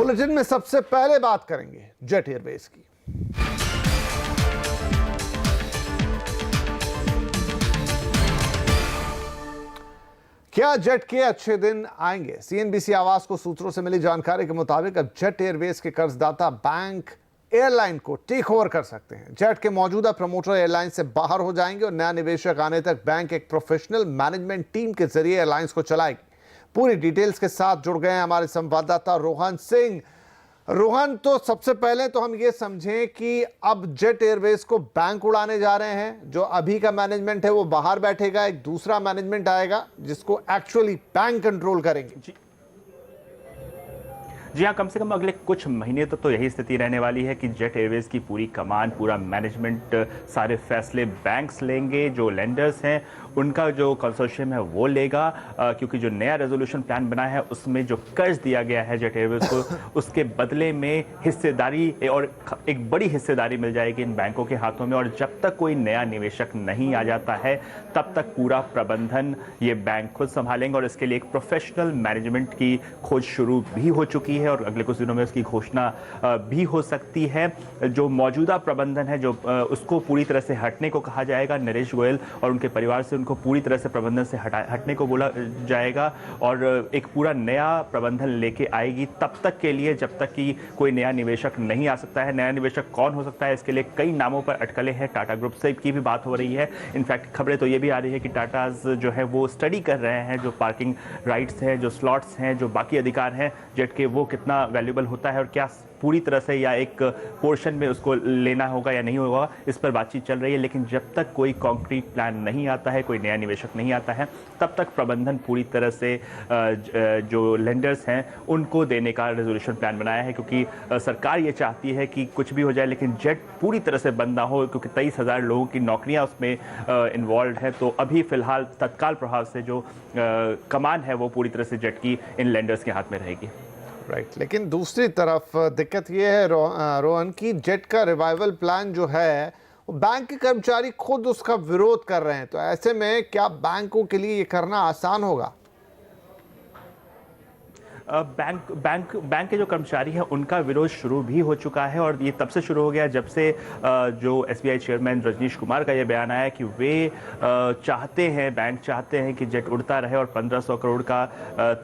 Bulletin में सबसे पहले बात करेंगे जेट एयरवेज की। क्या जेट के अच्छे दिन आएंगे? सीएनबीसी आवाज को सूत्रों से मिली जानकारी के मुताबिक अब जेट एयरवेज के कर्जदाता बैंक एयरलाइन को टेक ओवर कर सकते हैं। जेट के मौजूदा प्रमोटर एयरलाइन से बाहर हो जाएंगे और नया निवेशक आने तक बैंक एक प्रोफेशनल मैनेजमेंट टीम के जरिए एयरलाइंस को चलाएगी। पूरी डिटेल्स के साथ जुड़ गए हैं हमारे संवाददाता रोहन सिंह। रोहन, तो सबसे पहले तो हम ये समझें कि अब जेट एयरवेज को बैंक उड़ाने जा रहे हैं। जो अभी का मैनेजमेंट है वो बाहर बैठेगा, एक दूसरा मैनेजमेंट आएगा जिसको एक्चुअली बैंक कंट्रोल करेंगे। जी हाँ, कम से कम अगले कुछ महीने तक तो यही स्थिति रहने वाली है कि जेट एयरवेज की पूरी कमान, पूरा मैनेजमेंट, सारे फैसले बैंक्स लेंगे। जो लेंडर्स हैं उनका जो कंसोर्शियम है वो लेगा, क्योंकि जो नया रेजोल्यूशन प्लान बना है उसमें जो कर्ज दिया गया है जेट एयरवेज को उसके बदले में हिस्सेदारी और एक बड़ी हिस्सेदारी मिल जाएगी इन बैंकों के हाथों में। और जब तक कोई नया निवेशक नहीं आ जाता है तब तक पूरा प्रबंधन ये बैंक खुद संभालेंगे और इसके लिए एक प्रोफेशनल मैनेजमेंट की खोज शुरू भी हो चुकी है और अगले कुछ दिनों में उसकी घोषणा भी हो सकती है। जो मौजूदा प्रबंधन है जो उसको पूरी तरह से हटने को कहा जाएगा। नरेश गोयल और उनके परिवार से उनको पूरी तरह से प्रबंधन से हटने को बोला जाएगा और एक पूरा नया प्रबंधन लेके आएगी तब तक के लिए जब तक कि कोई नया निवेशक नहीं आ सकता है। नया निवेशक कौन हो सकता है, इसके लिए कई नामों पर अटकलें हैं। टाटा ग्रुप से की भी बात हो रही है। इनफैक्ट खबरें तो ये भी आ रही है कि टाटाज जो है वो स्टडी कर रहे हैं जो पार्किंग राइट्स हैं, जो स्लॉट्स हैं, जो बाकी अधिकार हैं जेट के, वो कितना वैल्यूएबल होता है और क्या पूरी तरह से या एक पोर्शन में उसको लेना होगा या नहीं होगा, इस पर बातचीत चल रही है। लेकिन जब तक कोई कॉन्क्रीट प्लान नहीं आता है, कोई नया निवेशक नहीं आता है, तब तक प्रबंधन पूरी तरह से जो लेंडर्स हैं उनको देने का रेजोल्यूशन प्लान बनाया है। क्योंकि सरकार ये चाहती है कि कुछ भी हो जाए लेकिन जेट पूरी तरह से बंद ना हो, क्योंकि 23,000 लोगों की नौकरियां उसमें इन्वॉल्व है। तो अभी फिलहाल तत्काल प्रभाव से जो कमान है वो पूरी तरह से जेट की इन लेंडर्स के हाथ में रहेगी। राइट, लेकिन दूसरी तरफ दिक्कत यह है रोहन की जेट का रिवाइवल प्लान जो है वो बैंक के कर्मचारी खुद उसका विरोध कर रहे हैं। तो ऐसे में क्या बैंकों के लिए ये करना आसान होगा? बैंक के जो कर्मचारी हैं उनका विरोध शुरू भी हो चुका है और ये तब से शुरू हो गया जब से जो एसबीआई चेयरमैन रजनीश कुमार का ये बयान आया कि वे चाहते हैं, बैंक चाहते हैं कि जेट उड़ता रहे और 1500 करोड़ का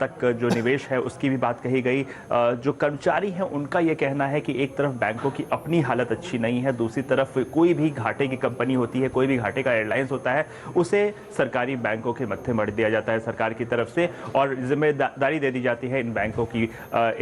तक जो निवेश है उसकी भी बात कही गई। जो कर्मचारी हैं उनका ये कहना है कि एक तरफ बैंकों की अपनी हालत अच्छी नहीं है, दूसरी तरफ कोई भी घाटे की कंपनी होती है, कोई भी घाटे का एयरलाइंस होता है, उसे सरकारी बैंकों के मत्थे मढ़ दिया जाता है सरकार की तरफ से और जिम्मेदारी दे दी जाती है बैंकों की।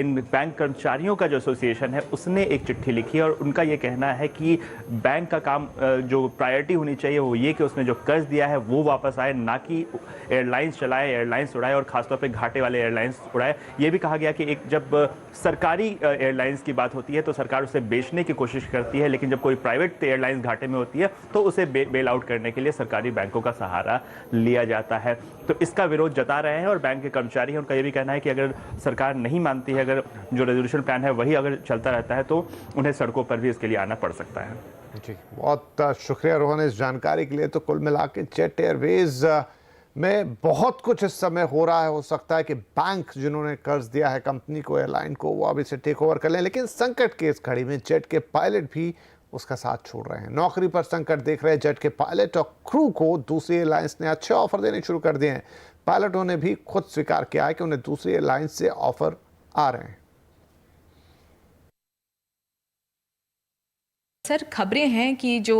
इन बैंक कर्मचारियों का जो एसोसिएशन है उसने एक चिट्ठी लिखी और उनका यह कहना है कि बैंक का काम जो प्रायोरिटी होनी चाहिए वो ये कि उसने जो कर्ज दिया है वो वापस आए, ना कि एयरलाइंस चलाए, एयरलाइंस उड़ाए और खासतौर पे घाटे वाले एयरलाइंस उड़ाए। ये भी कहा गया कि एक जब सरकारी एयरलाइंस की बात होती है तो सरकार उसे बेचने की कोशिश करती है, लेकिन जब कोई प्राइवेट एयरलाइंस घाटे में होती है तो उसे बेल आउट करने के लिए सरकारी बैंकों का सहारा लिया जाता है। तो इसका विरोध जता रहे हैं और बैंक के कर्मचारी हैं, उनका ये भी कहना है कि अगर सरकार नहीं मानती है, अगर जो रेजोल्यूशन प्लान है वही अगर चलता रहता है तो उन्हें सड़कों पर भी इसके लिए आना पड़ सकता है। जी, बहुत शुक्रिया रोहन इस जानकारी के लिए। तो कुल मिला के जेट एयरवेज में बहुत कुछ इस समय हो रहा है। हो सकता है कि बैंक जिन्होंने कर्ज दिया है कंपनी को, एयरलाइन को, वो अब इसे टेक ओवर कर लें, लेकिन संकट की इस घड़ी में जेट के पायलट भी उसका साथ छोड़ रहे हैं। नौकरी पर संकट देख रहे जेट के पायलट और क्रू को दूसरी एयरलाइंस ने अच्छे ऑफर देने शुरू कर दिए हैं। पायलटों ने भी खुद स्वीकार किया है कि उन्हें दूसरी एयरलाइंस से ऑफर आ रहे हैं। सर, खबरें हैं कि जो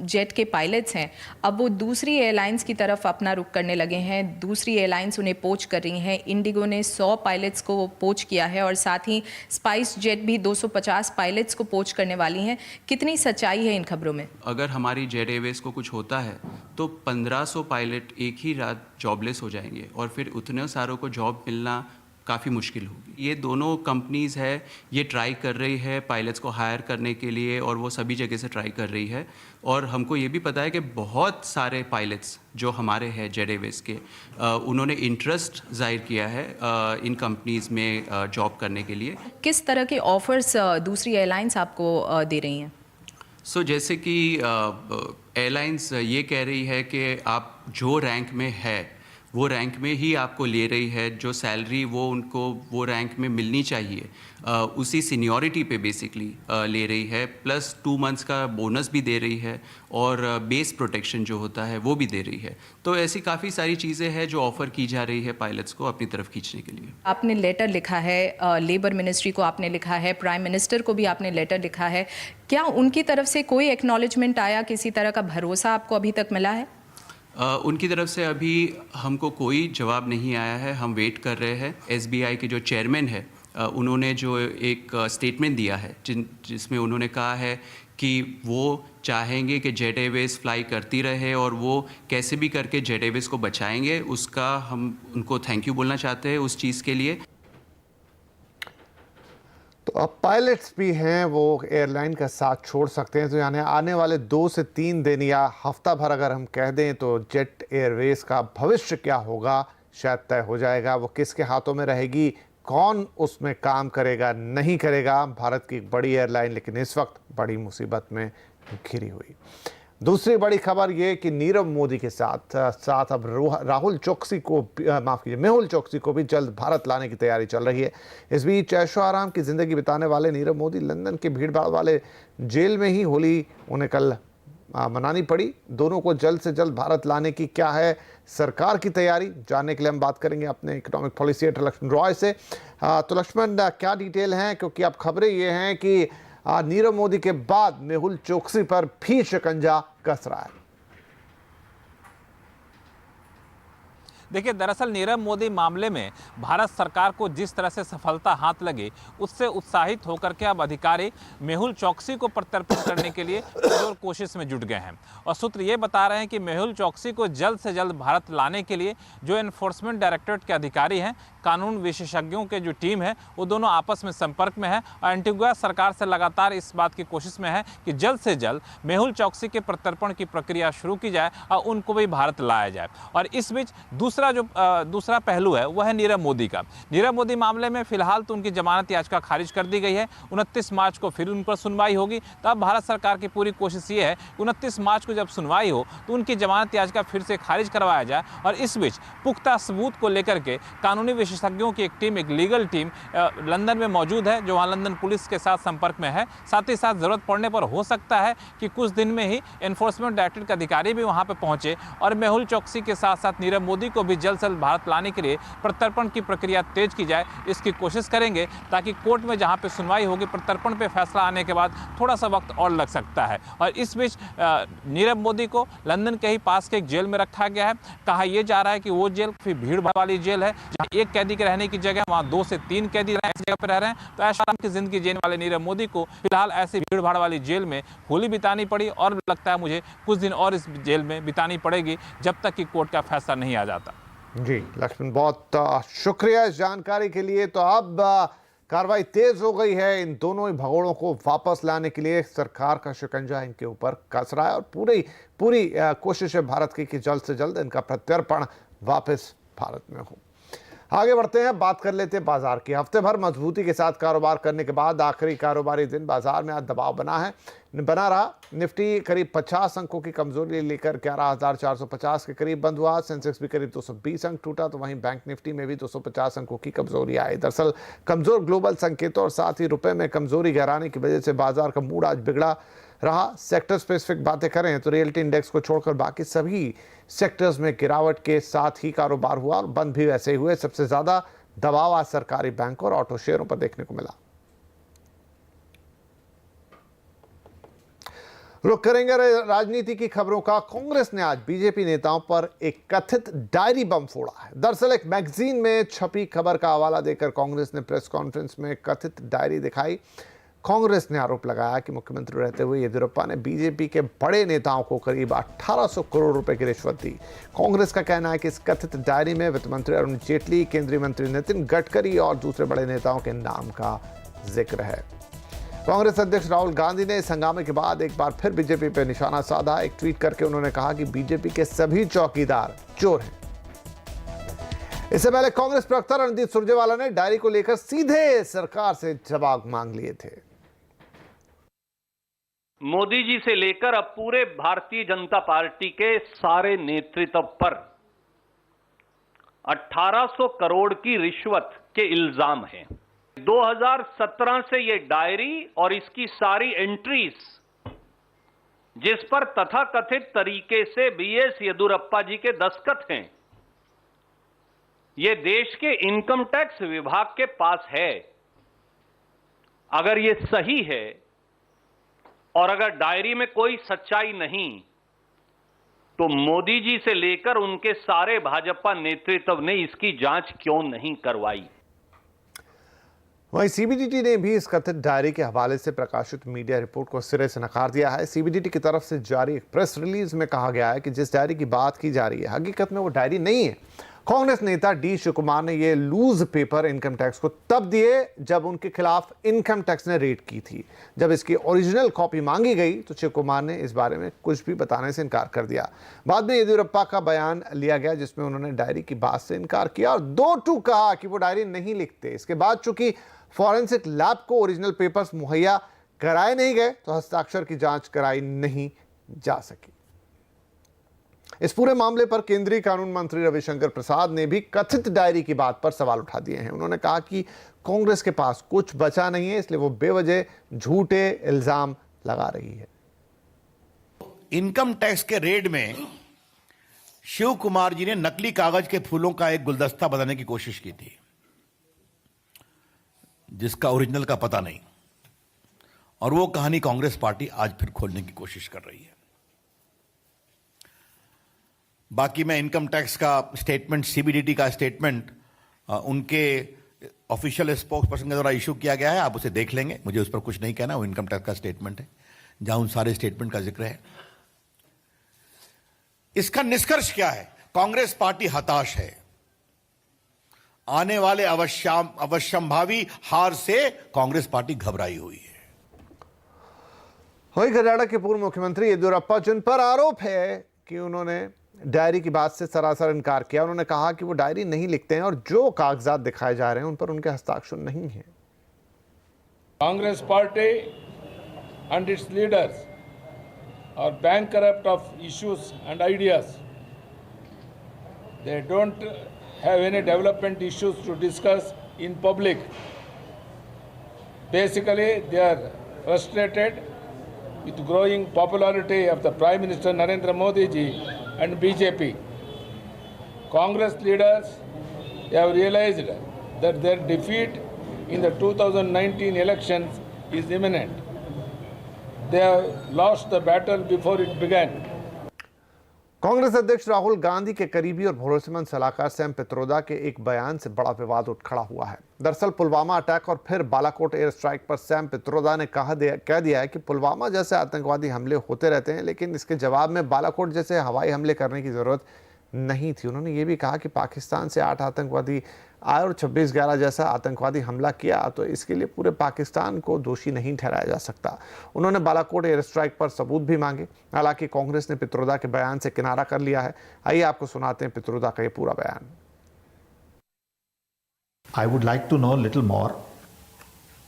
जेट के पायलट्स हैं अब वो दूसरी एयरलाइंस की तरफ अपना रुख करने लगे हैं। दूसरी एयरलाइंस उन्हें पोच कर रही हैं। इंडिगो ने 100 पायलट्स को पोच किया है और साथ ही स्पाइस जेट भी 250 पायलट्स को पोच करने वाली हैं। कितनी सच्चाई है इन खबरों में? अगर हमारी जेट एयरवेज को कुछ होता है तो 1500 पायलट एक ही रात जॉबलेस हो जाएंगे और फिर उतने सारों को जॉब मिलना काफ़ी मुश्किल होगी। ये दोनों कंपनीज़ है, ये ट्राई कर रही है पायलट्स को हायर करने के लिए और वो सभी जगह से ट्राई कर रही है। और हमको ये भी पता है कि बहुत सारे पायलट्स जो हमारे हैं जेट एयरवेज के, उन्होंने इंटरेस्ट जाहिर किया है इन कंपनीज़ में जॉब करने के लिए। किस तरह के ऑफर्स दूसरी एयरलाइंस आपको दे रही हैं? जैसे कि एयरलाइंस ये कह रही है कि आप जो रैंक में है वो रैंक में ही आपको ले रही है, जो सैलरी वो उनको वो रैंक में मिलनी चाहिए उसी सीनियरिटी पे बेसिकली ले रही है, प्लस 2 मंथ्स का बोनस भी दे रही है और बेस प्रोटेक्शन जो होता है वो भी दे रही है। तो ऐसी काफ़ी सारी चीज़ें हैं जो ऑफ़र की जा रही है पायलट्स को अपनी तरफ खींचने के लिए। आपने लेटर लिखा है, लेबर मिनिस्ट्री को आपने लिखा है, प्राइम मिनिस्टर को भी आपने लेटर लिखा है, क्या उनकी तरफ से कोई एक्नॉलेजमेंट आया, किसी तरह का भरोसा आपको अभी तक मिला है? उनकी तरफ से अभी हमको कोई जवाब नहीं आया है, हम वेट कर रहे हैं। एसबीआई के जो चेयरमैन है उन्होंने जो एक स्टेटमेंट दिया है जिसमें उन्होंने कहा है कि वो चाहेंगे कि जेट एयरवेज फ्लाई करती रहे और वो कैसे भी करके जेट एयरवेज को बचाएंगे, उसका हम उनको थैंक यू बोलना चाहते हैं उस चीज़ के लिए। तो अब पायलट्स भी हैं वो एयरलाइन का साथ छोड़ सकते हैं, तो यानी आने वाले 2 से 3 दिन या हफ्ता भर अगर हम कह दें तो जेट एयरवेज का भविष्य क्या होगा शायद तय हो जाएगा। वो किसके हाथों में रहेगी, कौन उसमें काम करेगा नहीं करेगा। भारत की एक बड़ी एयरलाइन लेकिन इस वक्त बड़ी मुसीबत में घिरी हुई। दूसरी बड़ी खबर ये कि नीरव मोदी के साथ साथ अब राहुल चोकसी को माफ़ कीजिए मेहुल चोकसी को भी जल्द भारत लाने की तैयारी चल रही है। इस बीच ऐशो आराम की ज़िंदगी बिताने वाले नीरव मोदी लंदन के भीड़भाड़ वाले जेल में ही होली उन्हें कल मनानी पड़ी। दोनों को जल्द से जल्द भारत लाने की क्या है सरकार की तैयारी, जानने के लिए हम बात करेंगे अपने economic policy editor Laxman Roy से। तो लक्ष्मण, क्या डिटेल हैं, क्योंकि अब खबरें ये हैं कि नीरव मोदी के बाद मेहुल चोकसी पर भी शिकंजा कस रहा है। देखिए, दरअसल नीरव मोदी मामले में भारत सरकार को जिस तरह से सफलता हाथ लगी, उससे उत्साहित होकर के अब अधिकारी मेहुल चोकसी को प्रत्यर्पण करने के लिए जोर कोशिश में जुट गए हैं। और सूत्र ये बता रहे हैं कि मेहुल चोकसी को जल्द से जल्द भारत लाने के लिए जो एनफोर्समेंट डायरेक्टरेट के अधिकारी हैं, कानून विशेषज्ञों के जो टीम है, वो दोनों आपस में संपर्क में है और एंटीगुआ सरकार से लगातार इस बात की कोशिश में है कि जल्द से जल्द मेहुल चोकसी के प्रत्यर्पण की प्रक्रिया शुरू की जाए और उनको भी भारत लाया जाए। और इस बीच दूसरा पहलू है वह है नीरव मोदी का। नीरव मोदी मामले में फिलहाल तो उनकी जमानत याचिका खारिज कर दी गई है। 29 मार्च को फिर उन पर सुनवाई होगी। तब भारत सरकार की पूरी कोशिश ये है कि 29 मार्च को जब सुनवाई हो तो उनकी जमानत याचिका फिर से खारिज करवाया जाए। और इस बीच पुख्ता सबूत को लेकर के कानूनी विशेषज्ञों की एक टीम, एक लीगल टीम लंदन में मौजूद है, जो वहाँ लंदन पुलिस के साथ संपर्क में है। साथ ही साथ ज़रूरत पड़ने पर हो सकता है कि कुछ दिन में ही एनफोर्समेंट डायरेक्टरेट के अधिकारी भी वहाँ पर पहुँचे और मेहुल चोकसी के साथ साथ नीरव मोदी को भी जल्द से जल्द भारत लाने के लिए प्रत्यर्पण की प्रक्रिया तेज की जाए, इसकी कोशिश करेंगे, ताकि कोर्ट में जहाँ पे सुनवाई होगी प्रत्यर्पण पे फैसला आने के बाद थोड़ा सा वक्त और लग सकता है। और इस बीच नीरव मोदी को लंदन के ही पास के एक जेल में रखा गया है। कहा यह जा रहा है कि वो जेल काफी भीड़ भाड़ वाली जेल है, जहाँ एक कैदी के रहने की जगह वहाँ 2 से 3 कैदी इस जगह पर रह रहे हैं। तो ऐशो आराम की जिंदगी जीने वाले नीरव मोदी को फिलहाल ऐसी भीड़ भाड़ वाली जेल में होली बितानी पड़ी और लगता है मुझे कुछ दिन और इस जेल में बितानी पड़ेगी जब तक कि कोर्ट का फैसला नहीं आ जाता। जी लक्ष्मण, बहुत शुक्रिया इस जानकारी के लिए। तो अब कार्रवाई तेज हो गई है, इन दोनों ही भगोड़ों को वापस लाने के लिए सरकार का शिकंजा इनके ऊपर कस रहा है और पूरी कोशिश है भारत की कि जल्द से जल्द इनका प्रत्यर्पण वापस भारत में हो। आगे बढ़ते हैं, बात कर लेते हैं बाजार की। हफ्ते भर मजबूती के साथ कारोबार करने के बाद आखिरी कारोबारी दिन बाजार में आज दबाव बना रहा। निफ्टी करीब 50 अंकों की कमजोरी लेकर 11,450 के करीब बंद हुआ। सेंसेक्स भी करीब 220 अंक टूटा, तो वहीं बैंक निफ्टी में भी 250 अंकों की कमजोरी आई। दरअसल कमजोर ग्लोबल संकेतों और साथ ही रुपए में कमजोरी गहराने की वजह से बाजार का मूड आज बिगड़ा रहा। सेक्टर स्पेसिफिक बातें करें तो रियल्टी इंडेक्स को छोड़कर बाकी सभी सेक्टर्स में गिरावट के साथ ही कारोबार हुआ और बंद भी वैसे ही हुए। सबसे ज्यादा दबाव आज सरकारी बैंक और ऑटो शेयरों पर देखने को मिला। रुक करेंगे राजनीति की खबरों का। कांग्रेस ने आज बीजेपी नेताओं पर एक कथित डायरी बम फोड़ा है। दरअसल एक मैगजीन में छपी खबर का हवाला देकर कांग्रेस ने प्रेस कॉन्फ्रेंस में कथित डायरी दिखाई। कांग्रेस ने आरोप लगाया कि मुख्यमंत्री रहते हुए येदियुरप्पा ने बीजेपी के बड़े नेताओं को करीब 1800 करोड़ रुपए की रिश्वत दी। कांग्रेस का कहना है कि इस कथित डायरी में वित्त मंत्री अरुण जेटली, केंद्रीय मंत्री नितिन गडकरी और दूसरे बड़े नेताओं के नाम का जिक्र है। कांग्रेस अध्यक्ष राहुल गांधी ने इस हंगामे के बाद एक बार फिर बीजेपी पर निशाना साधा। एक ट्वीट करके उन्होंने कहा कि बीजेपी के सभी चौकीदार चोर हैं। इससे पहले कांग्रेस प्रवक्ता रणदीप सुरजेवाला ने डायरी को लेकर सीधे सरकार से जवाब मांग लिए थे। मोदी जी से लेकर अब पूरे भारतीय जनता पार्टी के सारे नेतृत्व पर 1800 करोड़ की रिश्वत के इल्जाम हैं। 2017 से ये डायरी और इसकी सारी एंट्रीज, जिस पर तथाकथित तरीके से बीएस येदियुरप्पा जी के दस्तखत हैं, ये देश के इनकम टैक्स विभाग के पास है। अगर ये सही है और अगर डायरी में कोई सच्चाई नहीं, तो मोदी जी से लेकर उनके सारे भाजपा नेतृत्व ने इसकी जांच क्यों नहीं करवाई? वहीं सीबीडीटी ने भी इस कथित डायरी के हवाले से प्रकाशित मीडिया रिपोर्ट को सिरे से नकार दिया है। सीबीडीटी की तरफ से जारी एक प्रेस रिलीज में कहा गया है कि जिस डायरी की बात की जा रही है, हकीकत में वो डायरी नहीं है। कांग्रेस नेता डी शिव कुमार ने ये लूज पेपर इनकम टैक्स को तब दिए जब उनके खिलाफ इनकम टैक्स ने रेड की थी। जब इसकी ओरिजिनल कॉपी मांगी गई तो शिव कुमार ने इस बारे में कुछ भी बताने से इनकार कर दिया। बाद में येदियुरप्पा का बयान लिया गया जिसमें उन्होंने डायरी की बात से इनकार किया और दो टूक कहा कि वो डायरी नहीं लिखते। इसके बाद चूंकि फॉरेंसिक लैब को ओरिजिनल पेपर्स मुहैया कराए नहीं गए तो हस्ताक्षर की जांच कराई नहीं जा सकी। इस पूरे मामले पर केंद्रीय कानून मंत्री रविशंकर प्रसाद ने भी कथित डायरी की बात पर सवाल उठा दिए हैं। उन्होंने कहा कि कांग्रेस के पास कुछ बचा नहीं है, इसलिए वो बेवजह झूठे इल्जाम लगा रही है। इनकम टैक्स के रेड में शिव कुमार जी ने नकली कागज के फूलों का एक गुलदस्ता बनाने की कोशिश की थी, जिसका ओरिजिनल का पता नहीं, और वो कहानी कांग्रेस पार्टी आज फिर खोलने की कोशिश कर रही है। बाकी मैं इनकम टैक्स का स्टेटमेंट, सीबीडीटी का स्टेटमेंट उनके ऑफिशियल स्पोक्स पर्सन के द्वारा इशू किया गया है, आप उसे देख लेंगे, मुझे उस पर कुछ नहीं कहना। वो इनकम टैक्स का स्टेटमेंट है जहां उन सारे स्टेटमेंट का जिक्र है। इसका निष्कर्ष क्या है? कांग्रेस पार्टी हताश है। आने वाले अवश्यंभावी हार से कांग्रेस पार्टी घबराई हुई है। वहीं कर्नाटक के पूर्व मुख्यमंत्री येदियुरप्पा, जिन पर आरोप है कि उन्होंने डायरी की बात से सरासर इनकार किया, उन्होंने कहा कि वो डायरी नहीं लिखते हैं और जो कागजात दिखाए जा रहे हैं उन पर उनके हस्ताक्षर नहीं है। Congress party and its leaders are bankrupt of issues and ideas. They don't have any development issues to discuss in public. Basically, they are frustrated with growing popularity of the Prime Minister Narendra Modi ji and BJP. Congress leaders have realized that their defeat in the 2019 elections is imminent. They have lost the battle before it began. Congress अध्यक्ष राहुल गांधी के करीबी और भरोसेमंद सलाहकार Sam Pitroda के एक बयान से बड़ा विवाद उठ खड़ा हुआ है। दरअसल पुलवामा अटैक और फिर बालाकोट एयर स्ट्राइक पर सैम पित्रोदा ने कह दिया है कि पुलवामा जैसे आतंकवादी हमले होते रहते हैं, लेकिन इसके जवाब में बालाकोट जैसे हवाई हमले करने की जरूरत नहीं थी। उन्होंने ये भी कहा कि पाकिस्तान से 8 आतंकवादी आए और 26/11 जैसा आतंकवादी हमला किया तो इसके लिए पूरे पाकिस्तान को दोषी नहीं ठहराया जा सकता। उन्होंने बालाकोट एयर स्ट्राइक पर सबूत भी मांगे। हालांकि कांग्रेस ने पित्रोदा के बयान से किनारा कर लिया है। आइए आपको सुनाते हैं पित्रोदा का ये पूरा बयान। I would like to know a little more,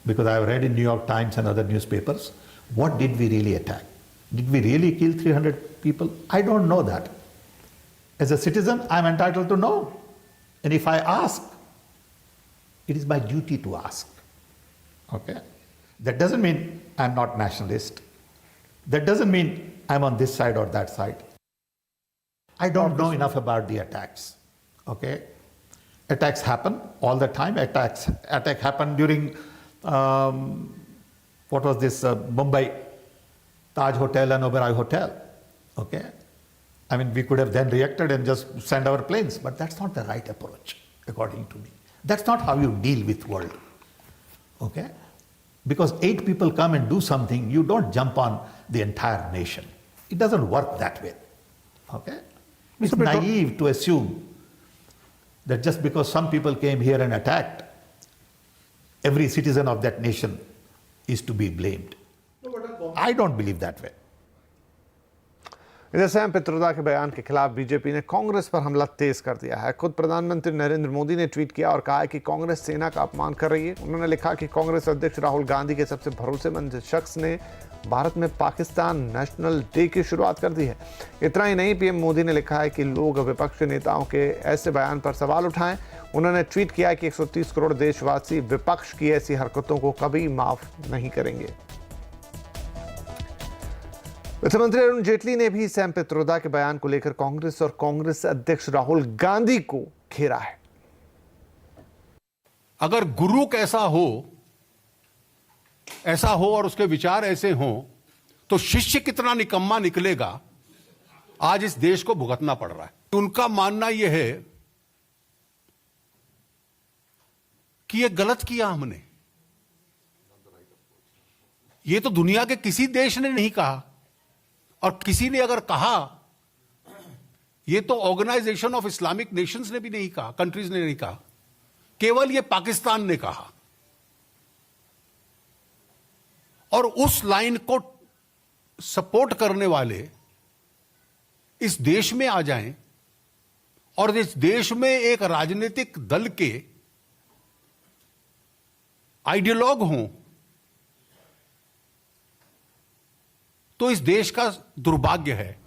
because I have read in New York Times and other newspapers, what did we really attack? Did we really kill 300 people? I don't know that. As a citizen, I'm entitled to know. And if I ask, it is my duty to ask. Okay? That doesn't mean I'm not nationalist. That doesn't mean I'm on this side or that side. I don't know enough about the attacks. Okay? Attacks happen all the time. Attack happened during, what was this, Mumbai Taj Hotel and Oberoi Hotel. Okay? I mean, we could have then reacted and just send our planes, but that's not the right approach, according to me. That's not how you deal with world. Okay? Because 8 people come and do something, you don't jump on the entire nation. It doesn't work that way. Okay? It's naive to assume that just because some people came here and attacked, every citizen of that nation is to be blamed. I don't believe that way. इधर Sam Pitroda के बयान के खिलाफ BJP ने कांग्रेस पर हमला तेज कर दिया है। खुद प्रधानमंत्री नरेंद्र मोदी ने ट्वीट किया और कहा है कि कांग्रेस सेना का अपमान कर रही है। उन्होंने लिखा कि कांग्रेस अध्यक्ष राहुल गांधी के सबसे भरोसेमंद शख्स ने भारत में पाकिस्तान नेशनल डे की शुरुआत कर दी है। इतना ही नहीं, पीएम मोदी ने लिखा है कि लोग विपक्षी नेताओं के ऐसे बयान पर सवाल उठाएं। उन्होंने ट्वीट किया कि 130 करोड़ देशवासी विपक्ष की ऐसी हरकतों को कभी माफ नहीं करेंगे। वित्त मंत्री अरुण जेटली ने भी सैम पित्रोदा के बयान को लेकर कांग्रेस और कांग्रेस अध्यक्ष राहुल गांधी को घेरा है। अगर गुरु कैसा हो, ऐसा हो और उसके विचार ऐसे हों, तो शिष्य कितना निकम्मा निकलेगा, आज इस देश को भुगतना पड़ रहा है। उनका मानना यह है कि यह गलत किया हमने। यह तो दुनिया के किसी देश ने नहीं कहा, और किसी ने अगर कहा, यह तो ऑर्गेनाइजेशन ऑफ इस्लामिक नेशंस ने भी नहीं कहा, कंट्रीज ने नहीं कहा, केवल यह पाकिस्तान ने कहा। और उस लाइन को सपोर्ट करने वाले इस देश में आ जाएं और इस देश में एक राजनीतिक दल के आइडियोलॉग हों, तो इस देश का दुर्भाग्य है।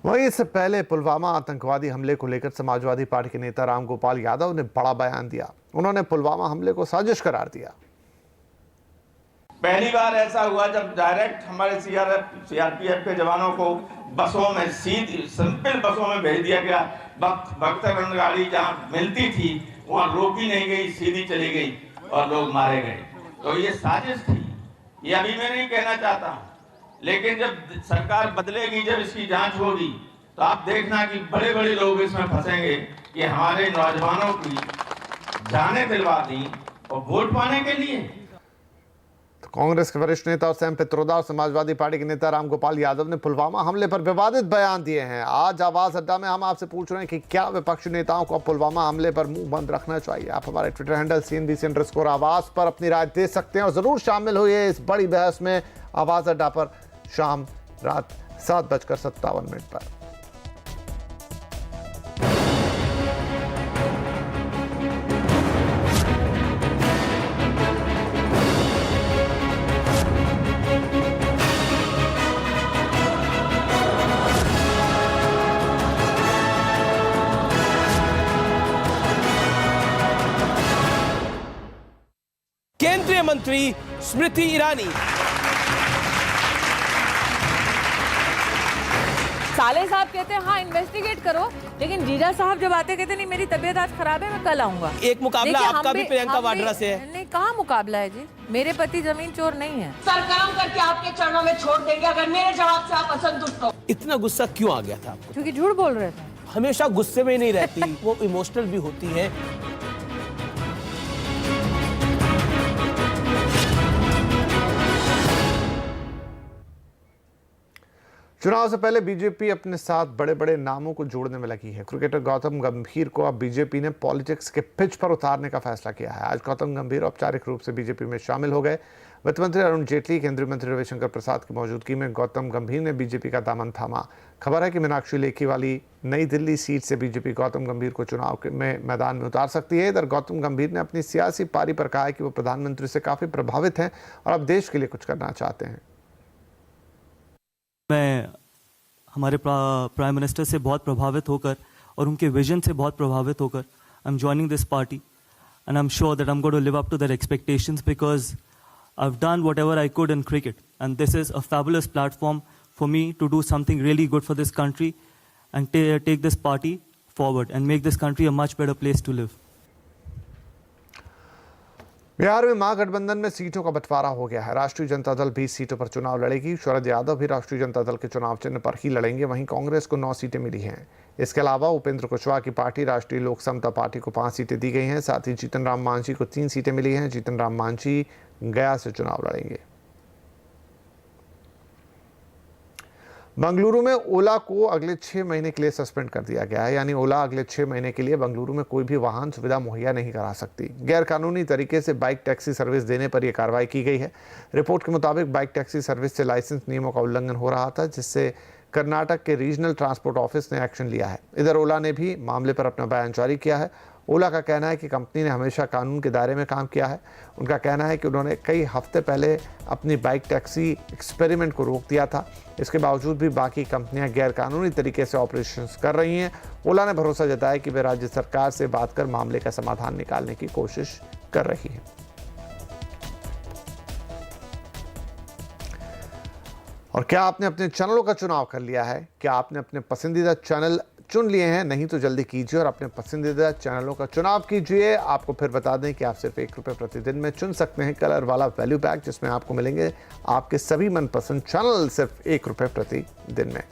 वहीं इससे पहले पुलवामा आतंकवादी हमले को लेकर समाजवादी पार्टी के नेता रामगोपाल यादव ने बड़ा बयान दिया। उन्होंने पुलवामा हमले को साजिश करार दिया। पहली बार ऐसा हुआ जब डायरेक्ट हमारे सीआरपीएफ के जवानों को बसों में, सीधी सिंपल बसों में भेज दिया गया। बख्तर गाड़ी जहां मिलती थी वहां रोकी नहीं गई, सीधी चली गई और लोग मारे गए। तो ये साजिश थी। ये अभी मैं नहीं कहना चाहता हूं, लेकिन जब सरकार बदलेगी, जब इसकी जांच होगी, तो आप देखना कि बड़े बड़े लोग इसमें फंसेंगे कि हमारे नौजवानों की जानें दिलवा दी और वोट पाने के लिए। तो कांग्रेस के वरिष्ठ नेता और सैम पित्रोदा और समाजवादी पार्टी के नेता रामगोपाल यादव ने पुलवामा हमले पर विवादित बयान दिए हैं। आज आवाज अड्डा में हम आपसे पूछ रहे हैं कि क्या विपक्षी नेताओं को पुलवामा हमले पर मुंह बंद रखना चाहिए। आप हमारे ट्विटर हैंडल CNBC_आवाज पर अपनी राय दे सकते हैं और जरूर शामिल हुए इस बड़ी बहस में। आवाज अड्डा पर शाम रात 7:57 पर। केंद्रीय मंत्री स्मृति ईरानी। साले साहब कहते हैं हाँ इन्वेस्टिगेट करो, लेकिन जीजा साहब जब आते कहते नहीं मेरी तबीयत आज खराब है, मैं कल आऊंगा। एक मुकाबला आपका भी प्रियंका वाड्रा से है। नहीं, कहाँ मुकाबला है जी, मेरे पति जमीन चोर नहीं है। सर काम करके आपके चरणों में छोड़ देंगे अगर मेरे जवाब से आप असंतुष्ट हो। इतना गुस्सा क्यों आ गया था आपको? क्योंकि झूठ बोल रहे थे। हमेशा गुस्से में नहीं रहती, वो इमोशनल भी होती है। चुनाव से पहले बीजेपी अपने साथ बड़े बड़े नामों को जोड़ने में लगी है। क्रिकेटर गौतम गंभीर को अब बीजेपी ने पॉलिटिक्स के पिच पर उतारने का फैसला किया है। आज गौतम गंभीर औपचारिक रूप से बीजेपी में शामिल हो गए। वित्त मंत्री अरुण जेटली, केंद्रीय मंत्री रविशंकर प्रसाद की मौजूदगी में गौतम गंभीर ने बीजेपी का दामन थामा। खबर है कि मीनाक्षी लेखी वाली नई दिल्ली सीट से बीजेपी गौतम गंभीर को चुनाव में मैदान में उतार सकती है। इधर गौतम गंभीर ने अपनी सियासी पारी पर कहा है कि वो प्रधानमंत्री से काफी प्रभावित हैं और अब देश के लिए कुछ करना चाहते हैं। मैं हमारे प्राइम मिनिस्टर से बहुत प्रभावित होकर और उनके विजन से बहुत प्रभावित होकर I am joining this party and I am sure that I am going to live up to their expectations because I have done whatever I could in cricket and this is a fabulous platform for me to do something really good for this country and take this party forward and make this country a much better place to live. Bihar में महागठबंधन में सीटों का बंटवारा हो गया है। राष्ट्रीय जनता दल 20 सीटों पर चुनाव लड़ेगी। शरद यादव भी राष्ट्रीय जनता दल के चुनाव चिन्ह पर ही लड़ेंगे। वहीं कांग्रेस को 9 सीटें मिली हैं। इसके अलावा उपेंद्र कुशवाहा की पार्टी राष्ट्रीय लोक समता पार्टी को 5 सीटें दी गई हैं। साथ ही जीतन राम मांझी को 3 सीटें मिली हैं। जीतन राम मांझी गया से चुनाव लड़ेंगे। बेंगलुरु में ओला को अगले 6 महीने के लिए सस्पेंड कर दिया गया है। यानी ओला अगले 6 महीने के लिए बेंगलुरु में कोई भी वाहन सुविधा मुहैया नहीं करा सकती। गैरकानूनी तरीके से बाइक टैक्सी सर्विस देने पर यह कार्रवाई की गई है। रिपोर्ट के मुताबिक बाइक टैक्सी सर्विस से लाइसेंस नियमों का उल्लंघन हो रहा था, जिससे कर्नाटक के रीजनल ट्रांसपोर्ट ऑफिस ने एक्शन लिया है। इधर ओला ने भी मामले पर अपना बयान जारी किया है। ओला का कहना है कि कंपनी ने हमेशा कानून के दायरे में काम किया है। उनका कहना है कि उन्होंने कई हफ्ते पहले अपनी बाइक टैक्सी एक्सपेरिमेंट को रोक दिया था। इसके बावजूद भी बाकी कंपनियां गैरकानूनी तरीके से ऑपरेशंस कर रही हैं। ओला ने भरोसा जताया कि वे राज्य सरकार से बात कर मामले का समाधान निकालने की कोशिश कर रही है। और क्या आपने अपने चैनलों का चुनाव कर लिया है? क्या आपने अपने पसंदीदा चैनल चुन लिए हैं? नहीं तो जल्दी कीजिए और अपने पसंदीदा चैनलों का चुनाव कीजिए। आपको फिर बता दें कि आप सिर्फ ₹1 प्रतिदिन में चुन सकते हैं कलर वाला वैल्यू पैक, जिसमें आपको मिलेंगे आपके सभी मनपसंद चैनल सिर्फ ₹1 प्रति दिन में।